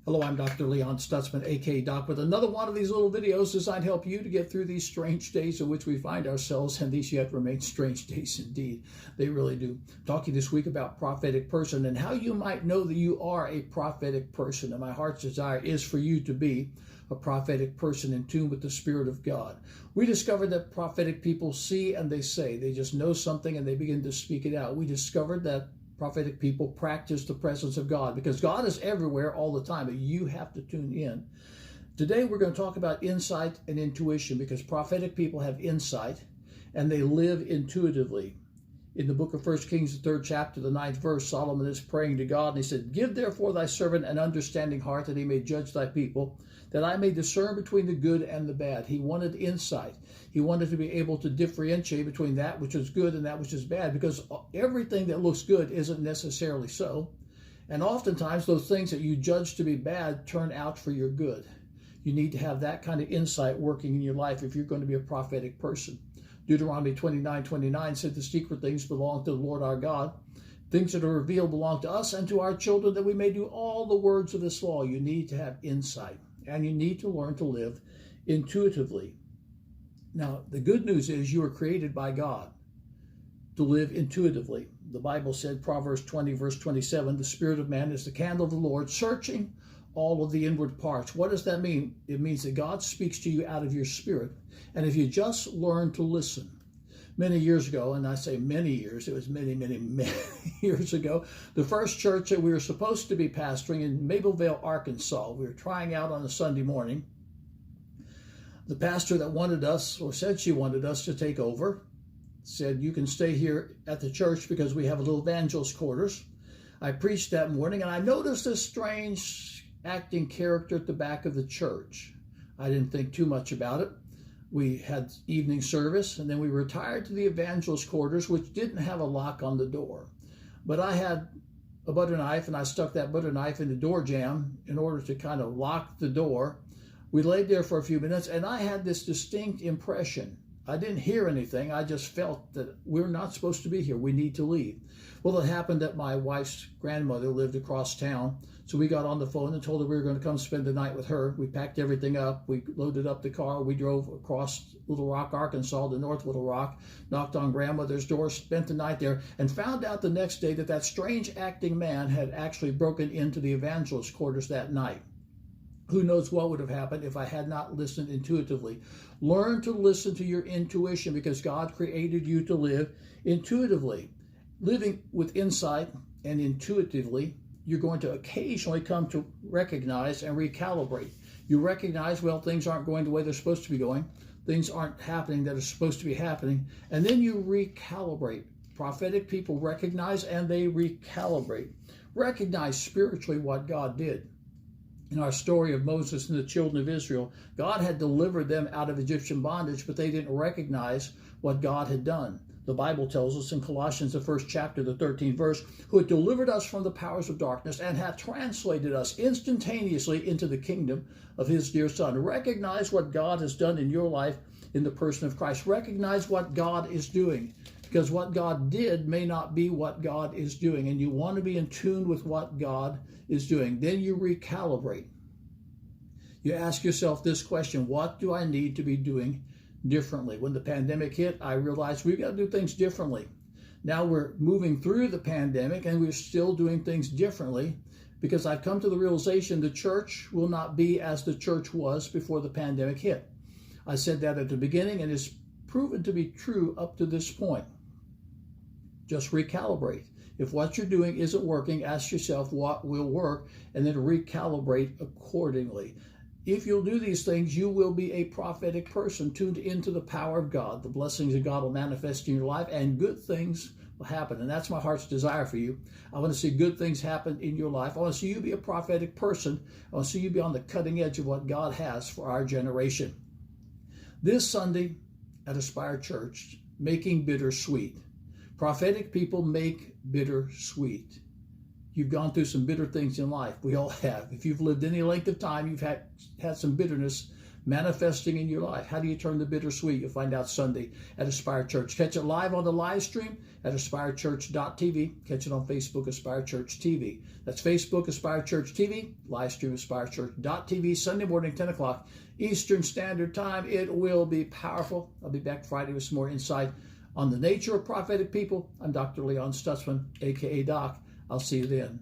Hello, I'm Dr. Leon Stutzman, aka Doc, with another one of these little videos designed to help you to get through these strange days in which we find ourselves, and these yet remain strange days indeed. They really do. I'm talking this week about prophetic person and how you might know that you are a prophetic person. And my heart's desire is for you to be a prophetic person in tune with the Spirit of God. We discovered that prophetic people see and they say. They just know something and they begin to speak it out. We discovered that prophetic people practice the presence of God because God is everywhere all the time, but you have to tune in. Today we're going to talk about insight and intuition because prophetic people have insight and they live intuitively. In the book of 1 Kings, the 3rd chapter, the 9th verse, Solomon is praying to God and he said, "Give therefore thy servant an understanding heart that he may judge thy people, that I may discern between the good and the bad." He wanted insight. He wanted to be able to differentiate between that which is good and that which is bad, because everything that looks good isn't necessarily so. And oftentimes those things that you judge to be bad turn out for your good. You need to have that kind of insight working in your life if you're going to be a prophetic person. Deuteronomy 29:29 said, "The secret things belong to the Lord our God. Things that are revealed belong to us and to our children, that we may do all the words of this law." You need to have insight, and you need to learn to live intuitively. Now, the good news is you are created by God to live intuitively. The Bible said, Proverbs 20, verse 27, "The spirit of man is the candle of the Lord, searching all of the inward parts." What does that mean? It means that God speaks to you out of your spirit. And if you just learn to listen. Many years ago, and I say many years, it was many years ago, the first church that we were supposed to be pastoring in Mableville, Arkansas, we were trying out on a Sunday morning. The pastor that wanted us, or said she wanted us to take over, said, "You can stay here at the church because we have a little evangelist quarters." I preached that morning, and I noticed this strange acting character at the back of the church. I didn't think too much about it. We had evening service, and then we retired to the evangelist quarters, which didn't have a lock on the door. But I had a butter knife, and I stuck that butter knife in the door jamb in order to kind of lock the door. We laid there for a few minutes, and I had this distinct impression. I didn't hear anything. I just felt that we're not supposed to be here. We need to leave. Well, it happened that my wife's grandmother lived across town, so we got on the phone and told her we were going to come spend the night with her. We packed everything up. We loaded up the car. We drove across Little Rock, Arkansas, to North Little Rock, knocked on grandmother's door, spent the night there, and found out the next day that that strange acting man had actually broken into the evangelist quarters that night. Who knows what would have happened if I had not listened intuitively. Learn to listen to your intuition because God created you to live intuitively. Living with insight and intuitively, you're going to occasionally come to recognize and recalibrate. You recognize, well, things aren't going the way they're supposed to be going. Things aren't happening that are supposed to be happening. And then you recalibrate. Prophetic people recognize and they recalibrate. Recognize spiritually what God did. In our story of Moses and the children of Israel, God had delivered them out of Egyptian bondage, but they didn't recognize what God had done. The Bible tells us in Colossians, the 1st chapter, the 13th verse, "Who had delivered us from the powers of darkness and hath translated us instantaneously into the kingdom of his dear Son." Recognize what God has done in your life in the person of Christ. Recognize what God is doing, because what God did may not be what God is doing, and you want to be in tune with what God is doing. Then you recalibrate. You ask yourself this question: what do I need to be doing differently? When the pandemic hit, I realized we've got to do things differently. Now we're moving through the pandemic and we're still doing things differently, because I've come to the realization the church will not be as the church was before the pandemic hit. I said that at the beginning, and it's proven to be true up to this point. Just recalibrate. If what you're doing isn't working, ask yourself what will work, and then recalibrate accordingly. If you'll do these things, you will be a prophetic person tuned into the power of God. The blessings of God will manifest in your life, and good things will happen. And that's my heart's desire for you. I want to see good things happen in your life. I want to see you be a prophetic person. I want to see you be on the cutting edge of what God has for our generation. This Sunday at Aspire Church, making bitter sweet. Prophetic people make bitter sweet. You've gone through some bitter things in life. We all have. If you've lived any length of time, you've had some bitterness manifesting in your life. How do you turn the bittersweet? You'll find out Sunday at Aspire Church. Catch it live on the live stream at aspirechurch.tv. Catch it on Facebook, Aspire Church TV. That's Facebook, Aspire Church TV. Live stream, aspirechurch.tv. Sunday morning, 10 o'clock Eastern Standard Time. It will be powerful. I'll be back Friday with some more insight on the nature of prophetic people. I'm Dr. Leon Stutzman, a.k.a. Doc. I'll see you then.